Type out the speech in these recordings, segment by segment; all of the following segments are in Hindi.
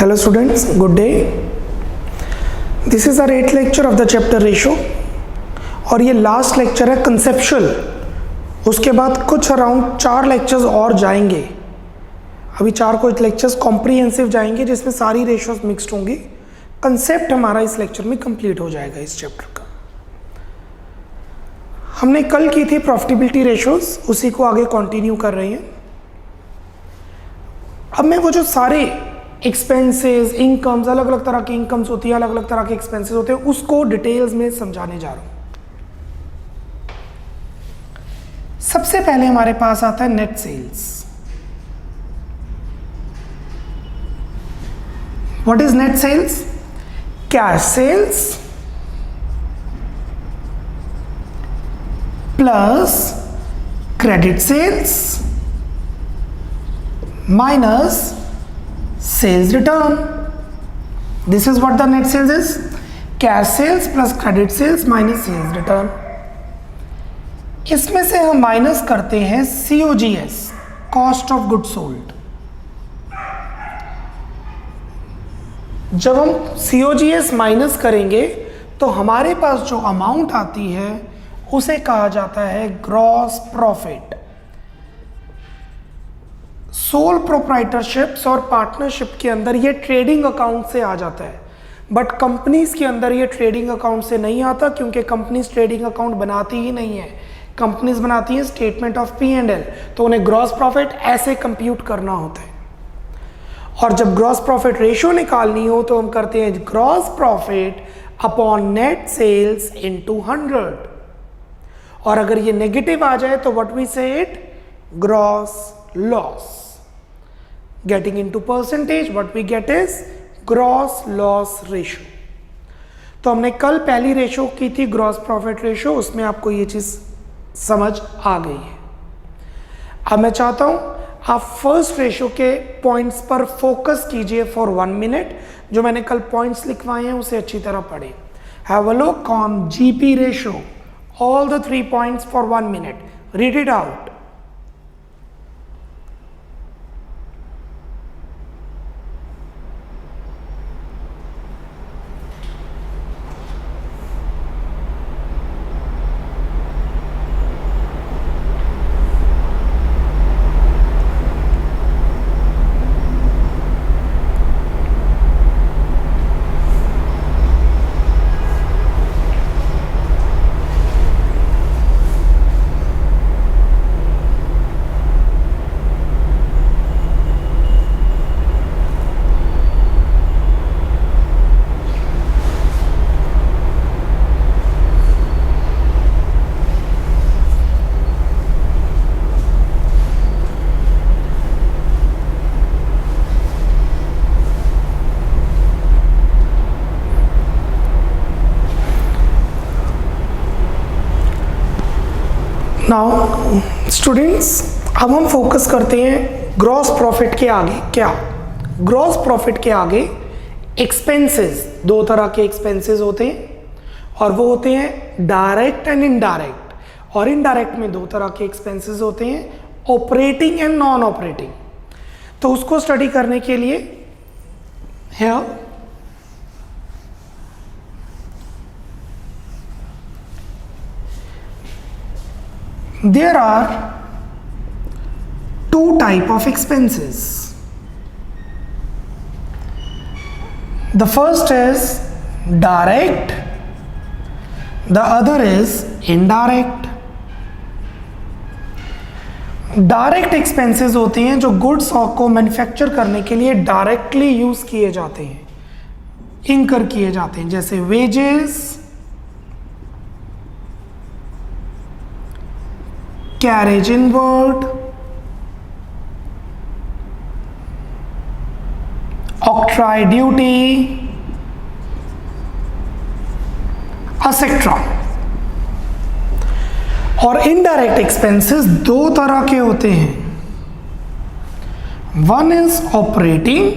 Hello students, good day. This is our 8th lecture of the chapter ratio और ये लास्ट लेक्चर है कंसेप्चुअल। उसके बाद कुछ अराउंड 4 लेक्चर्स और जाएंगे। अभी 4 कुछ लेक्चर्स कॉम्प्रिहेंसिव जाएंगे जिसमें सारी रेशियोज मिक्स्ड होंगी। कंसेप्ट हमारा इस लेक्चर में कंप्लीट हो जाएगा इस चैप्टर का। हमने कल की थी प्रॉफिटेबिलिटी रेशियोज, उसी को आगे कंटिन्यू कर रहे हैं। अब मैं वो जो सारे एक्सपेंसेस, इनकम्स, अलग अलग तरह की इनकम्स होती है, अलग अलग तरह के एक्सपेंसेस होते हैं, उसको डिटेल्स में समझाने जा रहा हूं। सबसे पहले हमारे पास आता है net sales. What is net sales? Cash sales plus credit sales minus sales return. This is what the net sales is. Cash sales plus credit sales minus sales return. इसमें से हम माइनस करते हैं COGS, cost of good sold. जब हम COGS माइनस करेंगे तो हमारे पास जो अमाउंट आती है उसे कहा जाता है ग्रॉस प्रॉफिट। सोल प्रोप्राइटरशिप्स और पार्टनरशिप के अंदर ये ट्रेडिंग अकाउंट से आ जाता है, बट कंपनीज के अंदर ये ट्रेडिंग अकाउंट से नहीं आता, क्योंकि कंपनीज ट्रेडिंग अकाउंट बनाती ही नहीं है। कंपनीज बनाती हैं स्टेटमेंट ऑफ P&L, तो उन्हें ग्रॉस प्रॉफिट ऐसे कंप्यूट करना होता है। और जब ग्रॉस प्रॉफिट रेशियो निकालनी हो तो हम करते हैं gross profit upon net sales into 100। और अगर ये नेगेटिव आ जाए तो what we say it gross loss. Getting into percentage, what we get is gross loss ratio. तो हमने कल पहली रेशो की थी ग्रॉस प्रॉफिट रेशो, उसमें आपको ये चीज समझ आ गई है। अब मैं चाहता हूं आप फर्स्ट रेशो के पॉइंट्स पर फोकस कीजिए फॉर 1 मिनट। जो मैंने कल पॉइंट्स लिखवाए हैं उसे अच्छी तरह पढ़ें। Have a look on GP ratio, all the 3 points for 1 minute, read it out. Now students, अब हम फोकस करते हैं ग्रॉस प्रॉफिट के आगे। क्या ग्रॉस प्रॉफिट के आगे एक्सपेंसेस, 2 तरह के एक्सपेंसेस होते हैं और वो होते हैं डायरेक्ट एंड इनडायरेक्ट। और इनडायरेक्ट में 2 तरह के एक्सपेंसेस होते हैं, ऑपरेटिंग एंड नॉन ऑपरेटिंग। तो उसको स्टडी करने के लिए है there are 2 type of expenses. The first is direct, the other is indirect. Direct expenses होते हैं जो गुड्स को मैन्युफैक्चर करने के लिए डायरेक्टली यूज किए जाते हैं, इनकर किए जाते हैं, जैसे wages, carriage inward, octroi duty, etcetera. और इनडायरेक्ट एक्सपेंसेस 2 तरह के होते हैं। One is operating,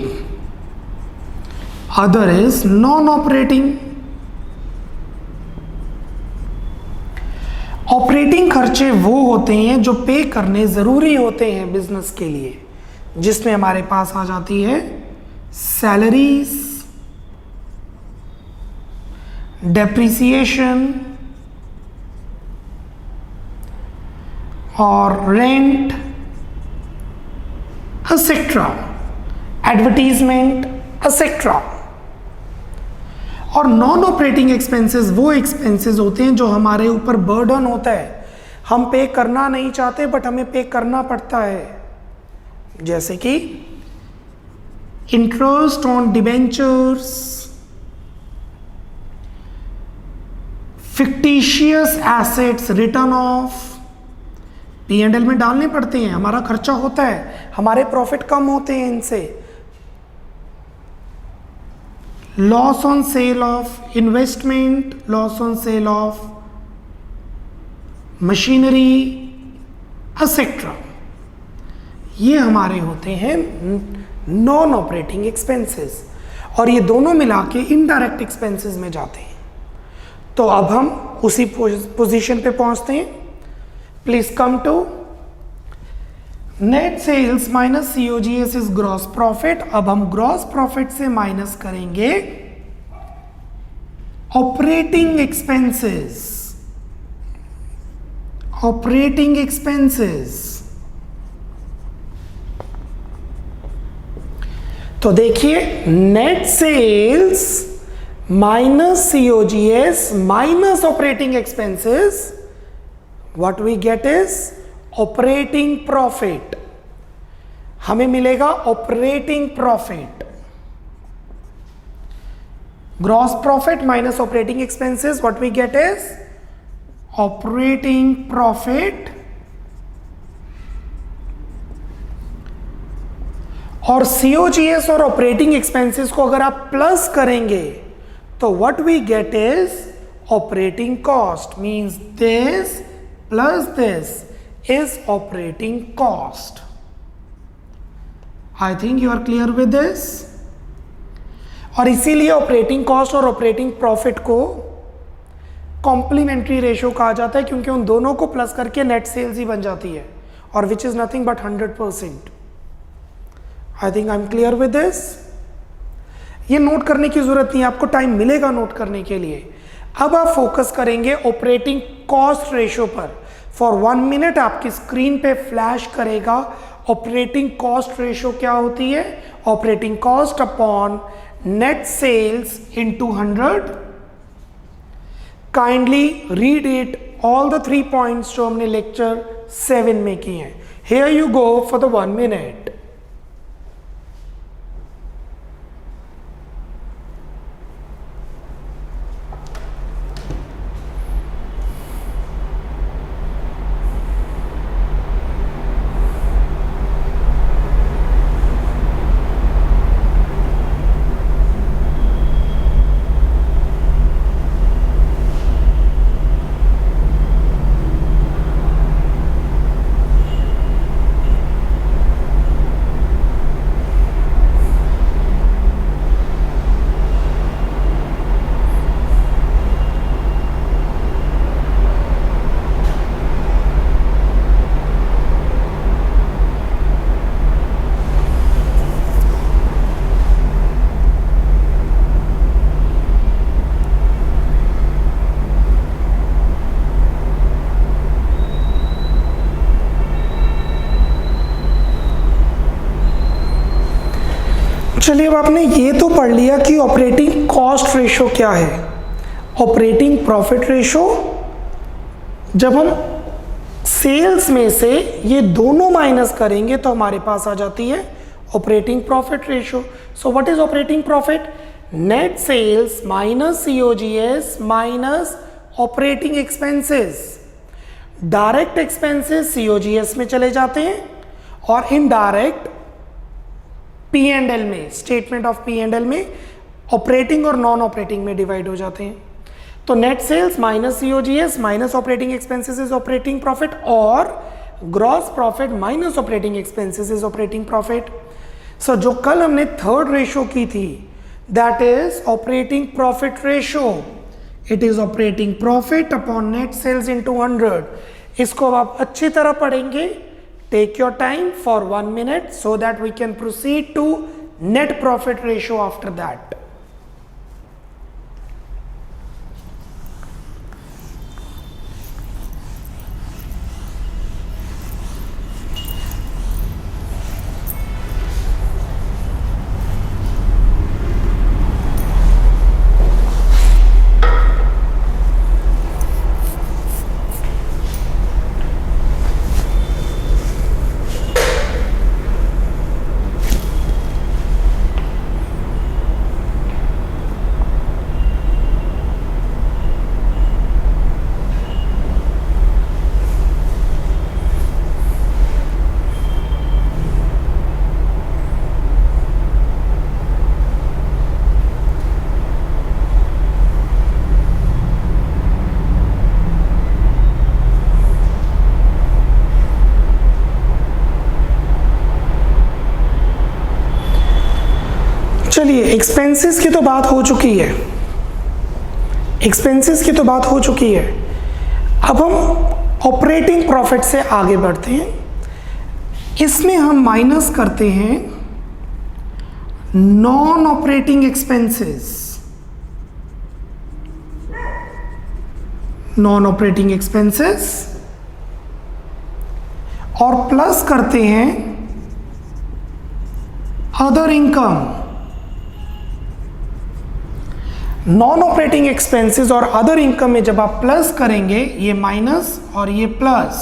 other is non operating. Operating खर्चे वो होते हैं जो पे करने ज़रूरी होते हैं बिजनेस के लिए, जिसमें हमारे पास आ जाती है सैलरीज, डेप्रिसिएशन और रेंट, एसेट्रा, एडवर्टीजमेंट, एसेट्रा। और नॉन ऑपरेटिंग एक्सपेंसेस वो एक्सपेंसेस होते हैं जो हमारे ऊपर बर्डन होता है, हम पे करना नहीं चाहते बट हमें पे करना पड़ता है, जैसे कि interest on debentures, fictitious assets return of, P&L में डालने पड़ते हैं, हमारा खर्चा होता है, हमारे प्रॉफिट कम होते हैं इनसे। Loss on sale of investment, loss on sale of machinery, etcetera, ये हमारे होते हैं नॉन ऑपरेटिंग एक्सपेंसेस, और ये दोनों मिला के इनडायरेक्ट एक्सपेंसेस में जाते हैं। तो अब हम उसी पोजीशन पे पहुंचते हैं। Please come to net sales minus COGS is gross profit. अब हम ग्रॉस प्रॉफिट से माइनस करेंगे ऑपरेटिंग एक्सपेंसेस, ऑपरेटिंग एक्सपेंसेस। तो देखिए, net sales minus COGS minus operating expenses, what we get is operating profit, हमें मिलेगा operating profit। gross profit minus operating expenses, what we get is operating profit। और COGS और operating expenses को अगर आप प्लस करेंगे तो what we get is operating cost, means this plus this is operating cost। I think you are clear with this। और इसीलिए ऑपरेटिंग कॉस्ट और ऑपरेटिंग प्रॉफिट को कॉम्प्लीमेंट्री रेशियो कहा जाता है, क्योंकि उन दोनों को प्लस करके नेट सेल्स ही बन जाती है, और which is nothing but 100%। I think I am clear with this. ये नोट करने की जरूरत नहीं है, आपको टाइम मिलेगा नोट करने के लिए। अब आप फोकस करेंगे ऑपरेटिंग कॉस्ट रेशियो पर। फॉर 1 मिनट आपकी स्क्रीन पे फ्लैश करेगा ऑपरेटिंग कॉस्ट रेशियो क्या होती है। Operating cost upon net sales into 100। Kindly read it all the 3 points जो हमने लेक्चर 7 में किए हैं। Here you go for the 1 minute. चलिए, अब आपने ये तो पढ़ लिया कि ऑपरेटिंग कॉस्ट रेशो क्या है, ऑपरेटिंग प्रॉफिट रेशो। जब हम सेल्स में से ये दोनों माइनस करेंगे तो हमारे पास आ जाती है operating profit ratio. So what is operating profit? Net sales minus COGS minus operating expenses. Direct expenses COGS में चले जाते हैं और इनडायरेक्ट P&L में, स्टेटमेंट ऑफ P&L में ऑपरेटिंग और नॉन ऑपरेटिंग में डिवाइड हो जाते हैं। तो net sales minus COGS minus operating expenses is operating profit, और gross profit minus operating expenses is operating profit. So जो कल हमने थर्ड रेशो की थी, that is operating profit ratio. It is operating profit upon net sales into 100। इसको अब आप अच्छी तरह पढ़ेंगे। Take your time for 1 minute so that we can proceed to net profit ratio after that. चलिए, एक्सपेंसेस की तो बात हो चुकी है, एक्सपेंसेस की तो बात हो चुकी है। अब हम ऑपरेटिंग प्रॉफिट से आगे बढ़ते हैं। इसमें हम माइनस करते हैं non operating expenses, non operating expenses, और प्लस करते हैं other income. Non operating expenses और अदर इनकम में जब आप प्लस करेंगे, ये माइनस और ये प्लस,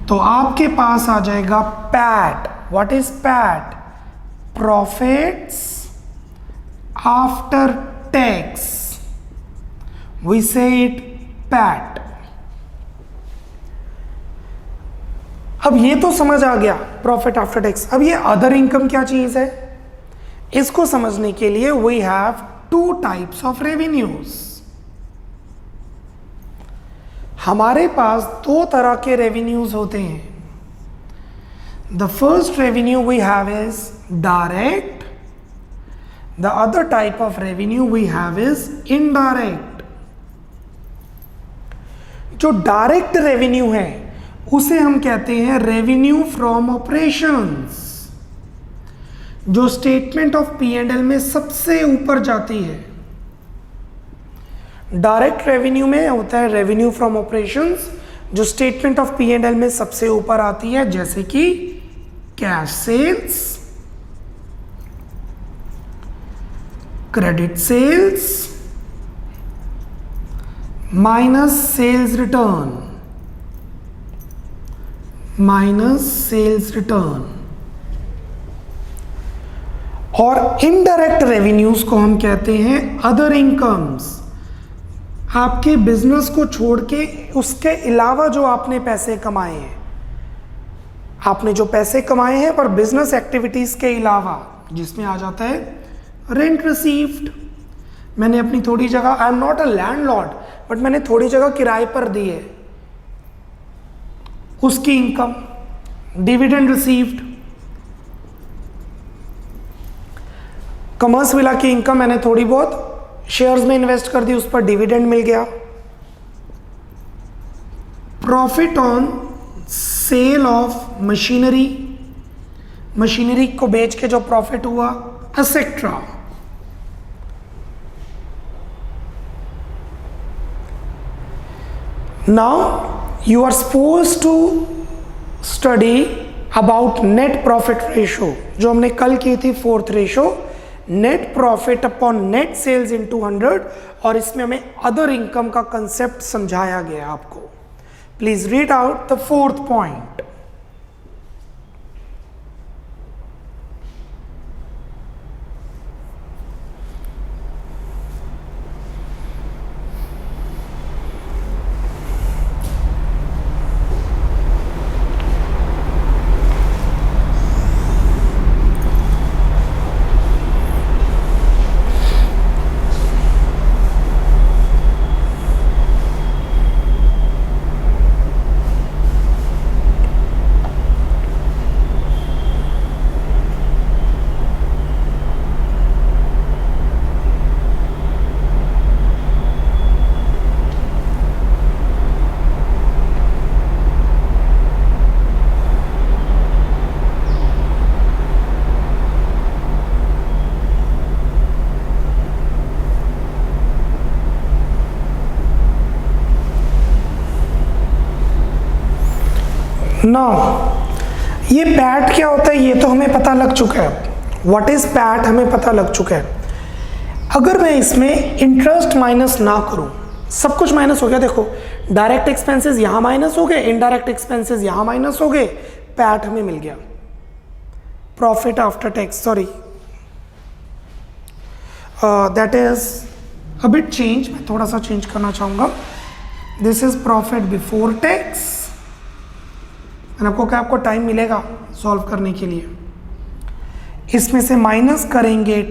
तो आपके पास आ जाएगा PAT. What is PAT? Profits after tax, we say it PAT. अब ये तो समझ आ गया प्रॉफिट आफ्टर टैक्स। अब ये अदर इनकम क्या चीज है, इसको समझने के लिए we have two types of revenues. हमारे पास दो तरह के रेवेन्यूज होते हैं। The first revenue we have is direct, the other type of revenue we have is indirect. जो डायरेक्ट रेवेन्यू है उसे हम कहते हैं रेवेन्यू फ्रॉम ऑपरेशंस, जो statement of P and L में सबसे ऊपर जाती है। डायरेक्ट रेवेन्यू में होता है रेवेन्यू फ्रॉम ऑपरेशंस, जो statement of P and L में सबसे ऊपर आती है, जैसे कि cash sales, credit sales, minus sales return, minus sales return. और इनडायरेक्ट रेवेन्यूज को हम कहते हैं अदर इनकम्स। आपके बिजनेस को छोड़ के उसके अलावा जो आपने पैसे कमाए हैं, आपने जो पैसे कमाए हैं पर बिजनेस एक्टिविटीज के अलावा, जिसमें आ जाता है रेंट रिसीव्ड। मैंने अपनी थोड़ी जगह, I am not a landlord, but मैंने थोड़ी जगह किराए पर दी है, उसकी income. Dividend received, commerce villa की इनकम मैंने थोड़ी बहुत शेयर्स में इन्वेस्ट कर दी, उस पर डिविडेंड मिल गया। Profit on sale of machinery, machinery को बेच के जो प्रॉफिट हुआ, etcetera. Now you are suppose to study about net profit ratio, जो हमने कल की थी, fourth ratio, net profit upon net sales into 100, और इसमें हमें अदर इनकम का कंसेप्ट समझाया गया आपको। Please read out the fourth point. Now ये पैट क्या होता है ये तो हमें पता लग चुका है, व्हाट इज पैट हमें पता लग चुका है। अगर मैं इसमें इंटरेस्ट माइनस ना करूं, सब कुछ माइनस हो गया, देखो डायरेक्ट एक्सपेंसेस यहां माइनस हो गए, इनडायरेक्ट एक्सपेंसेस यहां माइनस हो गए, पैट हमें मिल गया, profit after tax, sorry that is a bit change, मैं थोड़ा सा चेंज करना चाहूंगा, this is profit before tax, आपको क्या आपको टाइम मिलेगा सॉल्व करने के लिए। इसमें से माइनस करेंगे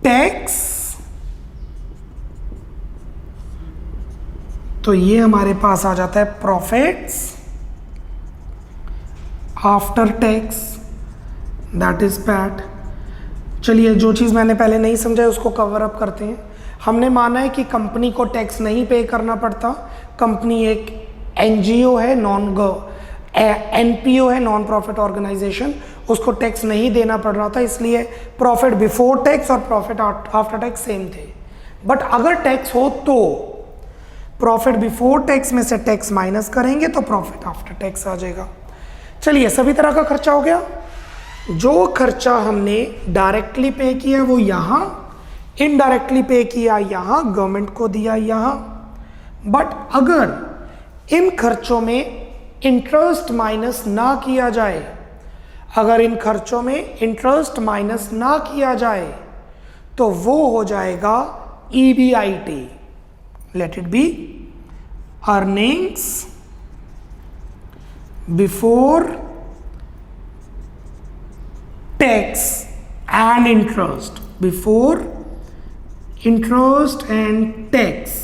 टैक्स, तो ये हमारे पास आ जाता है profits after tax, that is PAT. चलिए जो चीज़ मैंने पहले नहीं समझा उसको कवर अप करते हैं। हमने माना है कि कंपनी को टैक्स नहीं पे करना पड़ता, कंपनी एक एनजीओ है, एनपीओ है, नॉन प्रॉफिट ऑर्गेनाइजेशन, उसको टैक्स नहीं देना पड़ रहा था, इसलिए प्रॉफिट बिफोर टैक्स और प्रॉफिट आफ्टर टैक्स सेम थे। बट अगर टैक्स हो तो प्रॉफिट बिफोर टैक्स में से टैक्स माइनस करेंगे तो प्रॉफिट आफ्टर टैक्स आ जाएगा। चलिए सभी तरह का खर्चा हो गया, जो खर्चा हमने डायरेक्टली पे किया वो यहाँ, इनडायरेक्टली पे किया यहाँ, गवर्नमेंट को दिया यहाँ। बट अगर इन खर्चों में इंटरेस्ट माइनस ना किया जाए, अगर इन खर्चों में इंटरेस्ट माइनस ना किया जाए तो वो हो जाएगा EBIT, let it be earnings before tax and interest, before interest and tax.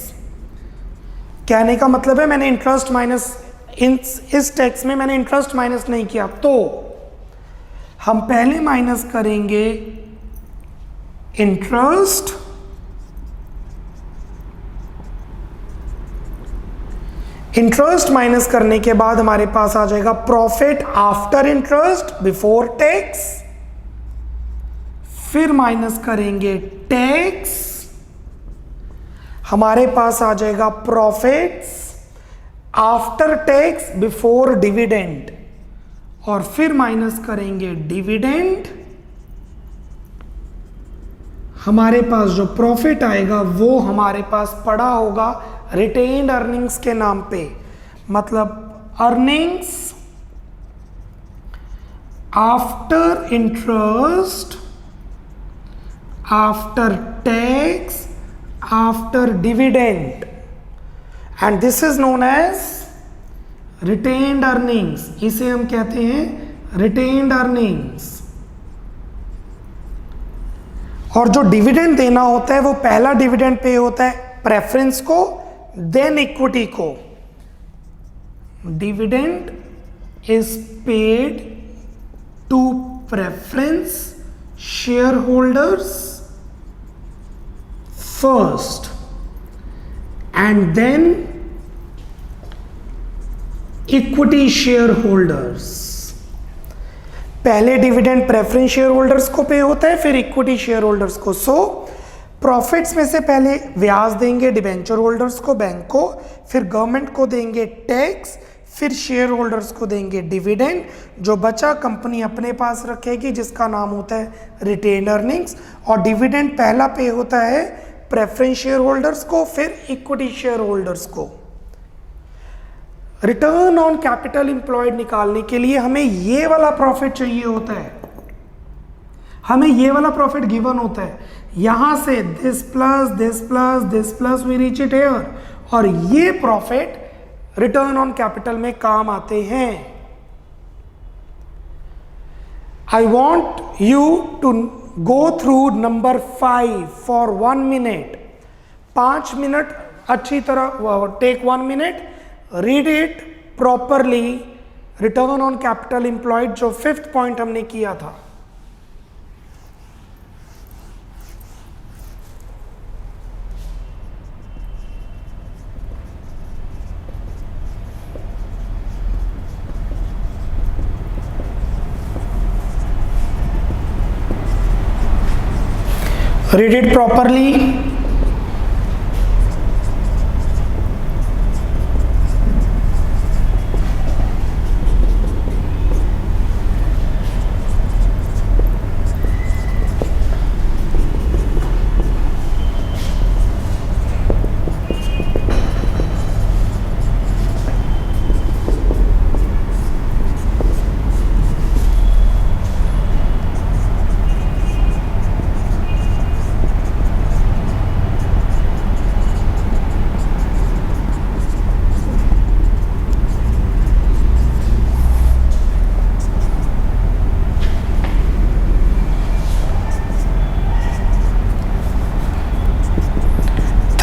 कहने का मतलब है मैंने इंटरेस्ट माइनस, इस टैक्स में मैंने इंटरेस्ट माइनस नहीं किया, तो हम पहले माइनस करेंगे इंटरेस्ट, इंटरेस्ट माइनस करने के बाद हमारे पास आ जाएगा profit after interest before tax, फिर माइनस करेंगे टैक्स, हमारे पास आ जाएगा profits after tax before dividend, और फिर माइनस करेंगे डिविडेंड। हमारे पास जो प्रॉफिट आएगा वो हमारे पास पड़ा होगा रिटेन्ड अर्निंग्स के नाम पे, मतलब earnings after interest, after tax, after dividend, and this is known as retained earnings. इसे हम कहते हैं रिटेन्ड अर्निंग्स। और जो डिविडेंड देना होता है वो पहला डिविडेंड पे होता है प्रेफरेंस को, देन इक्विटी को। Dividend is paid to preference share holders first and then equity share holders. पहले डिविडेंड प्रेफरेंस शेयर होल्डर्स को पे होता है, फिर इक्विटी शेयर होल्डर्स को। सो प्रॉफिट्स में से पहले ब्याज देंगे डिबेंचर होल्डर्स को, बैंक को, फिर गवर्नमेंट को देंगे टैक्स, फिर शेयर होल्डर्स को देंगे डिविडेंड। जो बचा कंपनी अपने पास रखेगी जिसका नाम होता है रिटेन्ड अर्निंग्स। और डिविडेंड पहला पे होता है प्रेफरेंस शेयर होल्डर्स को, फिर इक्विटी शेयर होल्डर्स को। रिटर्न ऑन कैपिटल एम्प्लॉयड निकालने के लिए हमें ये वाला प्रॉफिट चाहिए होता है, हमें ये वाला प्रॉफिट गिवन होता है। यहां से this plus this plus this plus we reach it here, और ये प्रॉफिट रिटर्न ऑन कैपिटल में काम आते हैं। I want you to go through number 5 for 1 minute. 5 minute अच्छी तरह, take 1 minute, read it properly. Return on capital employed जो 5th पॉइंट हमने किया था। Read it properly.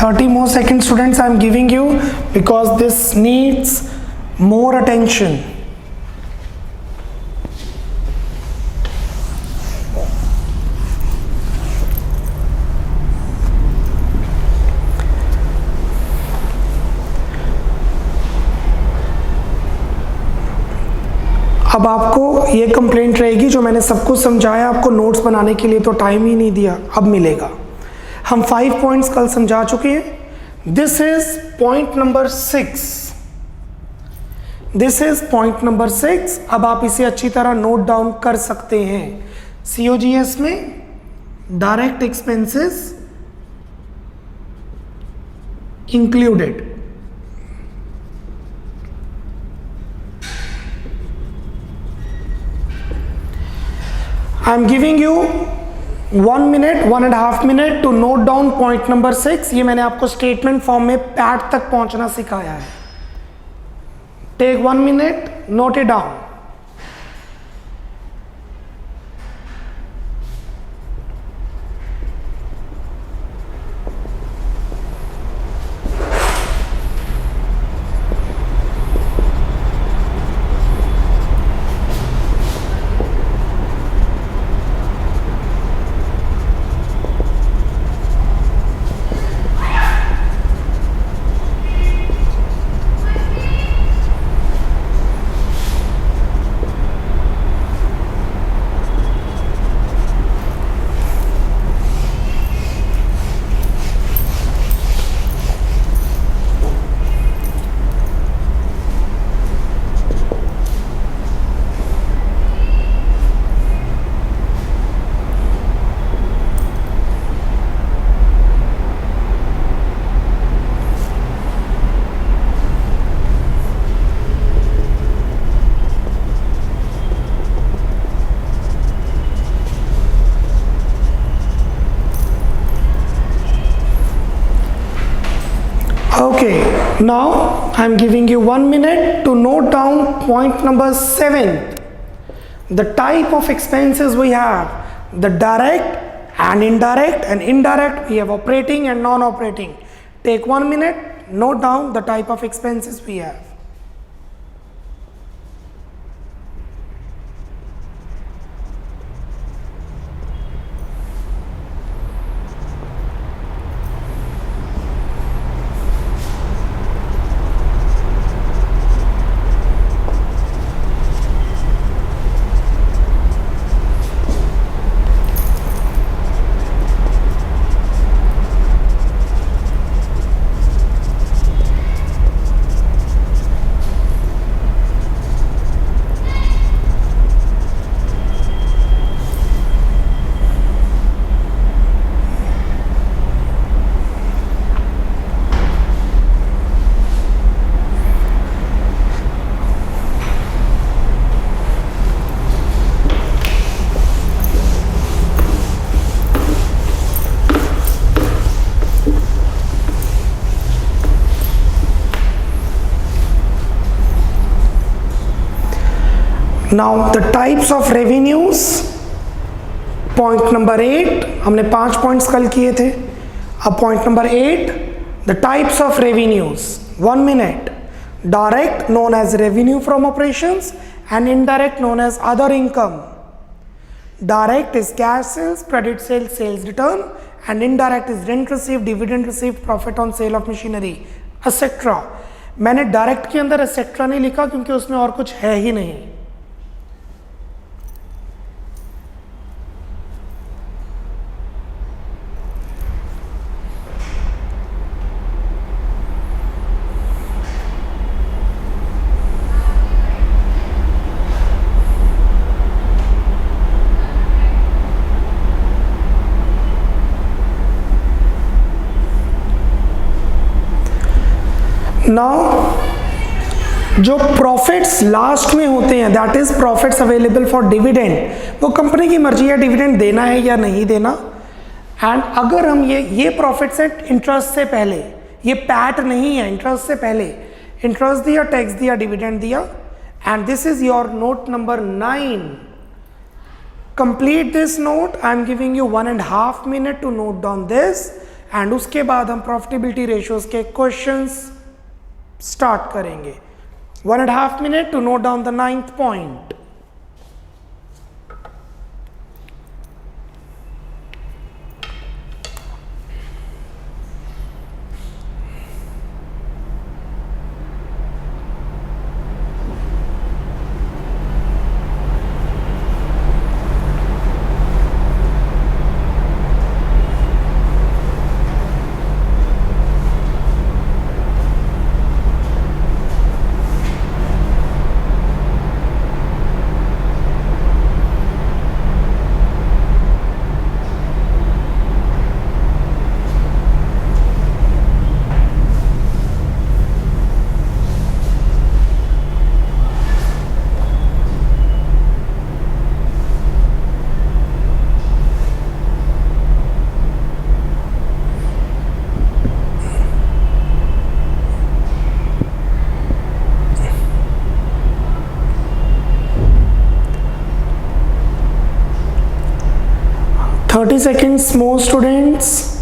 30 more seconds, students, I am giving you because this needs more attention. अब आपको ये कंप्लेंट रहेगी, जो मैंने सब कुछ समझाया आपको नोट्स बनाने के लिए तो टाइम ही नहीं दिया, अब मिलेगा। हम 5 पॉइंट्स कल समझा चुके हैं। This is point number 6, this is point number 6। अब आप इसे अच्छी तरह नोट डाउन कर सकते हैं। COGS में direct expenses included. I am giving you 1 minute, 1.5 minute to note down point number 6। ये मैंने आपको स्टेटमेंट फॉर्म में पैट तक पहुंचना सिखाया है। Take 1 minute, note it down। Okay, now I am giving you 1 minute to note down point number 7. The type of expenses we have, the direct and indirect, and indirect we have operating and non-operating. Take 1 minute, note down the type of expenses we have. Now the types of revenues, point number 8, हमने 5 पॉइंट्स कल किए थे। अब point number 8, the types of revenues, 1 minute। Direct known as revenue from operations and indirect known as other income। Direct is cash sales, credit sales, sales return, and indirect is rent received, dividend received, profit on sale of machinery, etc। मैंने डायरेक्ट के अंदर etc नहीं लिखा क्योंकि उसमें और कुछ है ही नहीं। नाउ जो प्रॉफिट्स लास्ट में होते हैं, that is profits available for dividend, वो कंपनी की मर्जी है डिविडेंड देना है या नहीं देना। एंड अगर हम ये प्रॉफिट्स हैं इंटरेस्ट से पहले, ये पैट नहीं है, इंटरेस्ट से पहले इंटरेस्ट दिया, टैक्स दिया, डिविडेंड दिया, and this is your note number 9। complete this note। I am giving you 1.5 minutes to note down this, and उसके बाद हम प्रॉफिटेबिलिटी रेशियोज के क्वेश्चंस स्टार्ट करेंगे. 1.5 minutes to note down the 9th point. Thirty seconds more, students.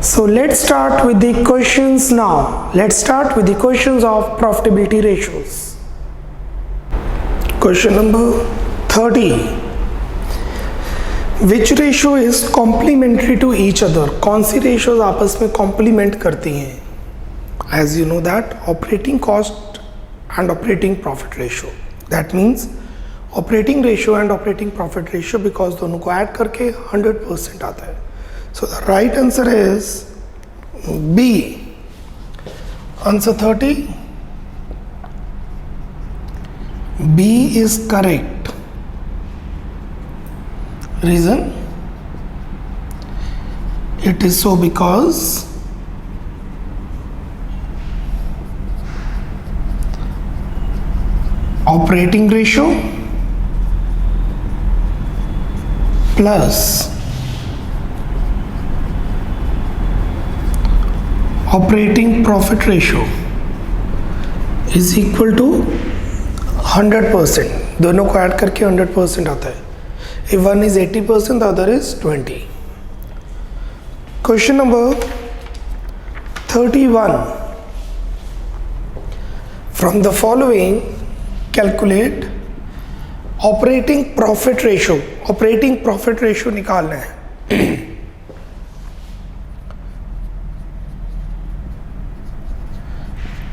So let's start with the questions now. Let's start with the questions of profitability ratios. Question number 30. Which ratio is complementary to each other? कौन सी ratios आपस में complement करती हैं? As you know that operating cost and operating profit ratio. That means operating ratio and operating profit ratio, because दोनों को add करके 100% आता है. So the right answer is B. Answer 30. B is correct. Reason? It is so because operating ratio plus operating profit ratio is equal to 100%. दोनों को ऐड करके 100% आता है. If one is 80%, the other is 20. Question number 31. From the following, calculate operating profit ratio. Operating profit ratio निकालना है.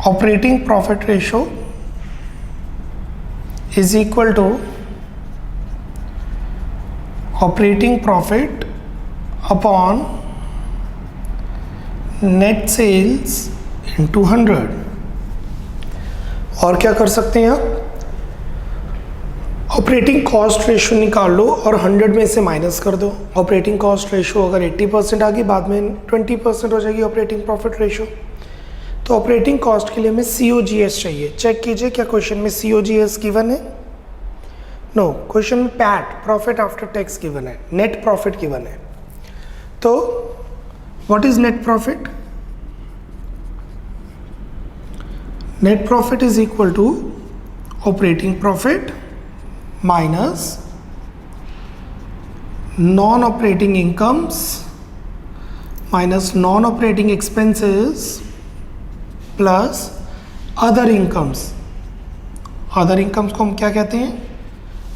Operating profit ratio is equal to operating profit upon net sales into 100. और क्या कर सकते हैं आप? ऑपरेटिंग कॉस्ट रेशियो निकाल लो और 100 में से माइनस कर दो. ऑपरेटिंग कॉस्ट रेशियो अगर 80% आ गई, बाद में 20% हो जाएगी ऑपरेटिंग प्रॉफिट रेशियो. तो ऑपरेटिंग कॉस्ट के लिए हमें COGS चाहिए. चेक कीजिए क्या क्वेश्चन में COGS गिवन है? नो, क्वेश्चन में PAT, profit after tax given है, नेट प्रॉफिट गिवन है. तो what is net profit? Net profit is equal to operating profit minus non operating incomes minus non operating expenses plus other incomes. Other incomes को हम क्या कहते हैं?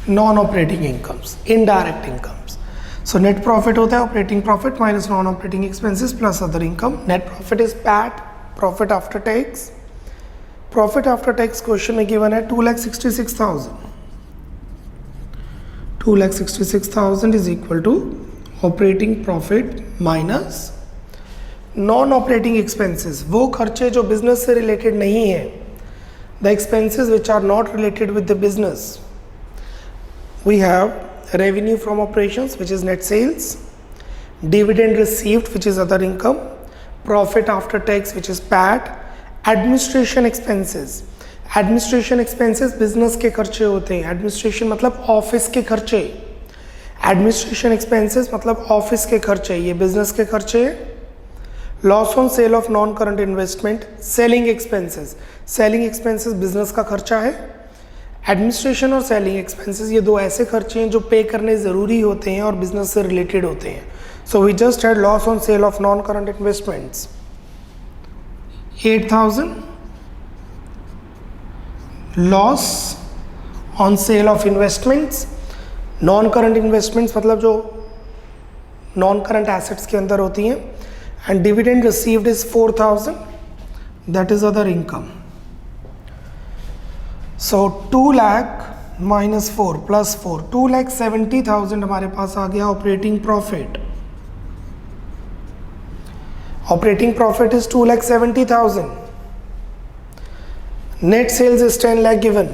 Non operating incomes, indirect incomes. So net profit होता है operating profit minus non operating expenses plus other income. Net profit is PAT, profit after tax. Profit after tax question में गिवन है 2,66,000. 2,66,000 is equal to operating profit minus non operating expenses, वो खर्चे जो बिजनेस से रिलेटेड नहीं है. The expenses which are not related with the business. We have revenue from operations which is net sales, dividend received which is other income, profit after tax which is PAT, administration expenses, administration expenses business के खर्चे होते हैं। एडमिनिस्ट्रेशन मतलब ऑफिस के खर्चे, एडमिनिस्ट्रेशन एक्सपेंसेस मतलब ऑफिस के खर्चे, ये बिजनेस के खर्चे। Loss on sale of non current investment, selling expenses, selling expenses business का खर्चा है। एडमिनिस्ट्रेशन और सेलिंग एक्सपेंसेस ये दो ऐसे खर्चे हैं जो पे करने ज़रूरी होते हैं और बिजनेस से रिलेटेड होते हैं। So we just had loss on sale of non current investments 8,000, loss on sale of investments, non current investments मतलब जो नॉन करंट एसेट्स के अंदर होती हैं, and dividend received is 4,000, that is other income. So 2 lakh minus 4 plus 4, 2,70,000 हमारे पास आ गया operating profit. Operating profit is 2,70,000। Net sales is 10 lakh given.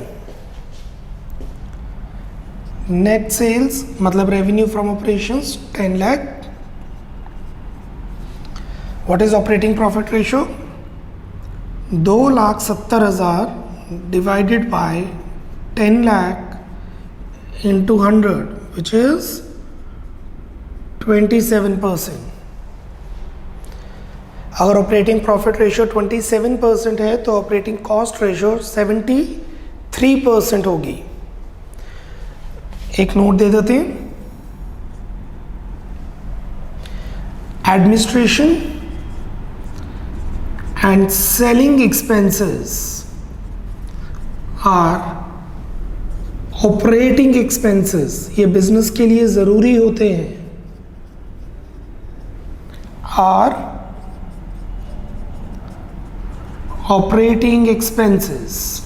Net sales मतलब revenue from operations 10 lakh. What is operating profit ratio? 2,70,000 divided by 10 lakh into 100, which is 27%. अगर ऑपरेटिंग प्रॉफिट रेशियो 27% है तो ऑपरेटिंग कॉस्ट रेशियो 73% होगी। एक नोट दे देते हैं, administration and selling expenses are operating expenses, ये बिजनेस के लिए ज़रूरी होते हैं। आर ऑपरेटिंग एक्सपेंसेस,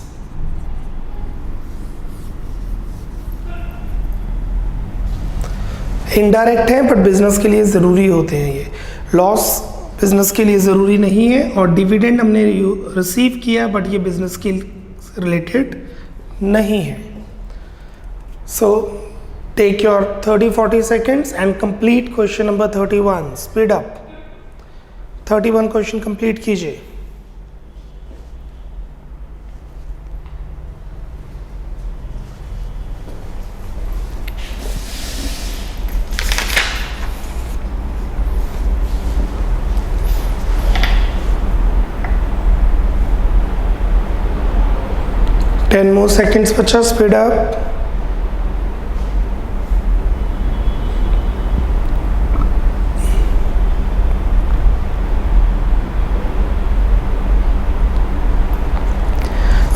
इनडायरेक्ट है बट बिजनेस के लिए ज़रूरी होते हैं। ये लॉस बिजनेस के लिए ज़रूरी नहीं है, और डिविडेंड हमने रिसीव किया बट ये बिजनेस के रिलेटेड नहीं है। So take your 30-40 seconds and complete question number 31। Speed up, 31 question complete कीजिए। Ten more seconds बचा, speed up.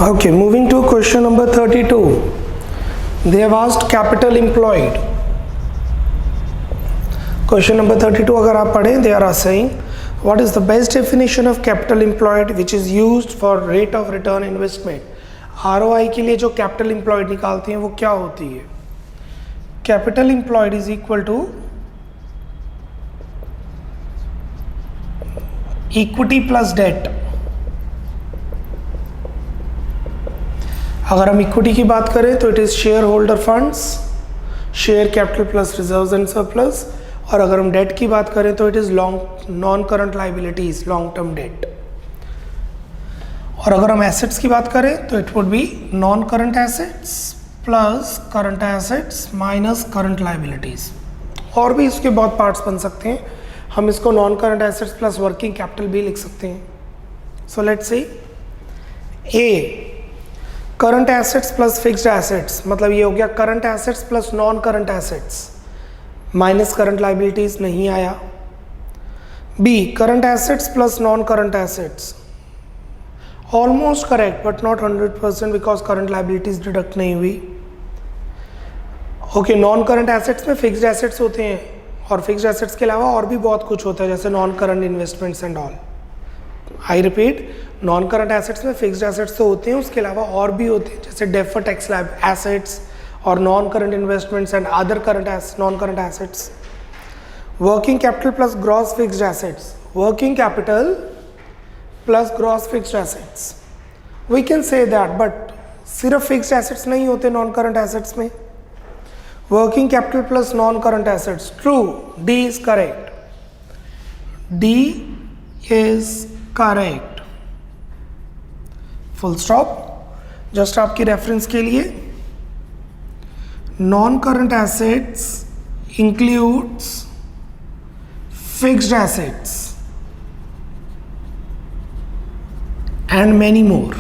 Okay, moving to question number 32. They have asked capital employed. Question number 32 अगर आप पढ़ें, they are saying what is the best definition of capital employed which is used for rate of return investment. ROI के लिए जो कैपिटल एम्प्लॉयड निकालते हैं वो क्या होती है? Capital employed is equal to equity plus debt. अगर हम इक्विटी की बात करें तो it is share holder funds, share capital plus reserves and surplus, और अगर हम डेट की बात करें तो it is non current liabilities, long term debt. और अगर हम एसेट्स की बात करें तो it would be non current assets plus current assets minus current liabilities. और भी इसके बहुत पार्ट्स बन सकते हैं, हम इसको non current assets plus working capital भी लिख सकते हैं। So let's see, A current assets plus fixed assets, मतलब ये हो गया current assets plus non current assets minus current liabilities, नहीं आया। B current assets plus non current assets, almost correct but not 100% because current liabilities deduct नहीं हुई। ओके, नॉन करंट एसेट्स में फिक्स्ड एसेट्स होते हैं, और फिक्स्ड एसेट्स के अलावा और भी बहुत कुछ होता है जैसे non current investments and all. I repeat, non current assets में फिक्स्ड एसेट्स तो होते हैं, उसके अलावा और भी होते हैं जैसे डेफर्ड टैक्स एसेट्स और non current investments and other current non current assets. Working capital plus gross fixed assets, working capital plus gross fixed assets, we can say that, but सिर्फ फिक्स्ड एसेट्स नहीं होते नॉन करंट एसेट्स में। Working capital plus non current assets, true, D is correct, D is correct. Full stop. Just आपकी रेफरेंस के लिए, non current assets includes fixed assets and many more.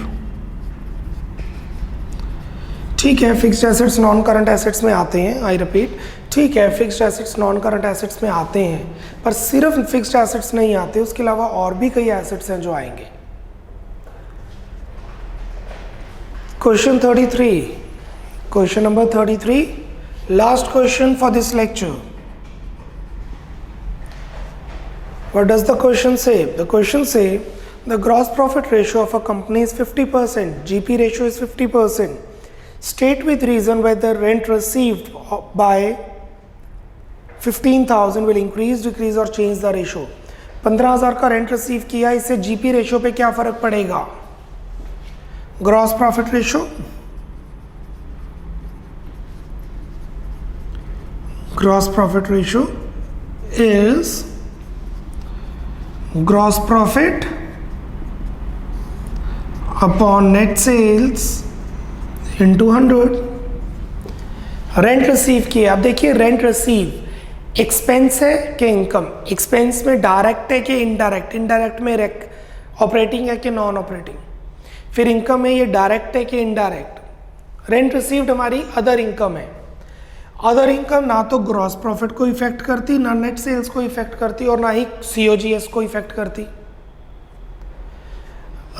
ठीक है, fixed assets non current assets में आते हैं, आई रिपीट, ठीक है, fixed assets non current assets में आते हैं, पर सिर्फ फिक्स्ड एसेट्स नहीं आते, उसके अलावा और भी कई एसेट्स हैं जो आएंगे। Question 33, question number 33, last question for this lecture. What does the question say? The question say the gross profit ratio of a company is 50%, GP ratio is 50%. State with reason whether rent received by 15,000 will increase, decrease or change the ratio. 15,000 का रेंट रिसीव किया, इससे जीपी रेशियो पे क्या फर्क पड़ेगा? Gross profit ratio, gross profit ratio is gross profit upon net sales into 100। Rent receive किया, अब देखिए रेंट रिसीव एक्सपेंस है कि इनकम? एक्सपेंस में डायरेक्ट है कि इनडायरेक्ट? इनडायरेक्ट में ऑपरेटिंग है कि नॉन ऑपरेटिंग? फिर इनकम में ये डायरेक्ट है कि इनडायरेक्ट? रेंट रिसीव्ड हमारी अदर इनकम है। अदर इनकम ना तो ग्रॉस प्रॉफिट को इफेक्ट करती, ना नेट सेल्स को इफेक्ट करती, और ना ही सीओजीएस को इफेक्ट करती।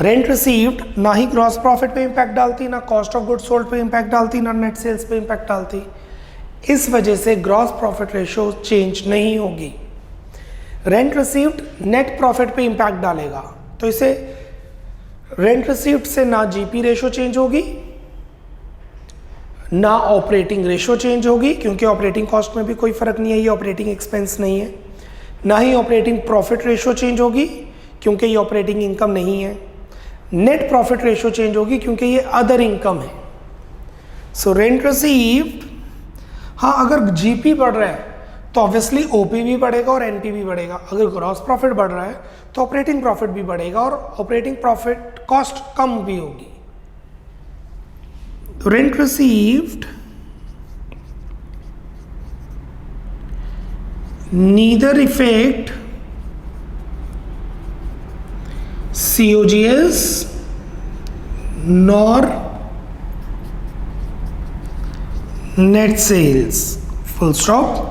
रेंट रिसीव्ड ना ही ग्रॉस प्रॉफिट पे इम्पैक्ट डालती, ना कॉस्ट ऑफ गुड्स सोल्ड पे इम्पैक्ट डालती, ना नेट सेल्स पे इम्पैक्ट डालती। इस वजह से ग्रॉस प्रॉफिट रेशियो चेंज नहीं होगी। रेंट रिसीव्ड नेट प्रॉफिट पे इम्पैक्ट डालेगा, तो इसे रेंट रिसीव्ड से ना जीपी रेशियो चेंज होगी, ना ऑपरेटिंग रेशियो चेंज होगी, क्योंकि ऑपरेटिंग कॉस्ट में भी कोई फर्क नहीं है, ये ऑपरेटिंग एक्सपेंस नहीं है। ना ही ऑपरेटिंग प्रॉफिट रेशियो चेंज होगी, क्योंकि ये ऑपरेटिंग इनकम नहीं है। नेट प्रॉफिट रेशियो चेंज होगी, क्योंकि ये अदर इनकम है। सो रेंट रिसीव्ड, हाँ अगर जीपी बढ़ रहा है तो ऑब्वियसली ओपी भी बढ़ेगा और एनपी भी बढ़ेगा। अगर ग्रॉस प्रॉफिट बढ़ रहा है तो ऑपरेटिंग प्रॉफिट भी बढ़ेगा और ऑपरेटिंग प्रॉफिट कॉस्ट कम भी होगी। Rent received neither affect COGS nor net sales, full stop।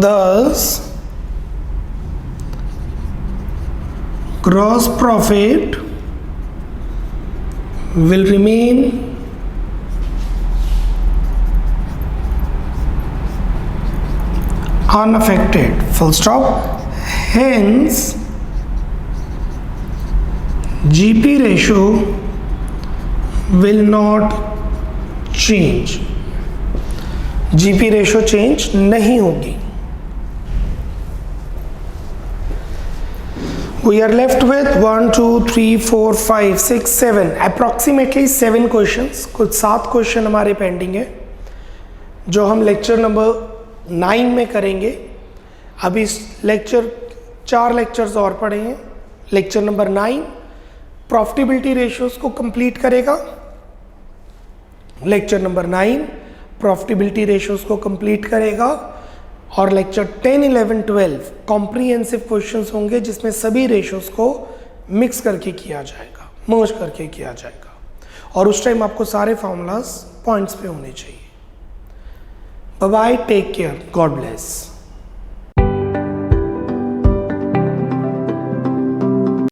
Thus gross profit will remain unaffected, full stop। Hence GP ratio will not change, GP ratio change नहीं होगी। We are left with 1, 2, 3, 4, 5, 6, 7, approximately 7 questions। कुछ 7 क्वेश्चन हमारे पेंडिंग है जो हम लेक्चर नंबर 9 में करेंगे। अभी लेक्चर 4 लेक्चर्स और पड़े हैं। लेक्चर नंबर 9 प्रॉफिटेबिलिटी रेशियोज को कंप्लीट करेगा। लेक्चर नंबर 9 प्रॉफिटेबिलिटी रेशियोज को कंप्लीट करेगा और लेक्चर 10, 11, 12 कॉम्प्रिहेंसिव क्वेश्चंस होंगे जिसमें सभी रेशियोज को मिक्स करके किया जाएगा, मर्ज करके किया जाएगा, और उस टाइम आपको सारे फॉर्मूलाज पॉइंट्स पे होने चाहिए। Bye bye, take care, God bless.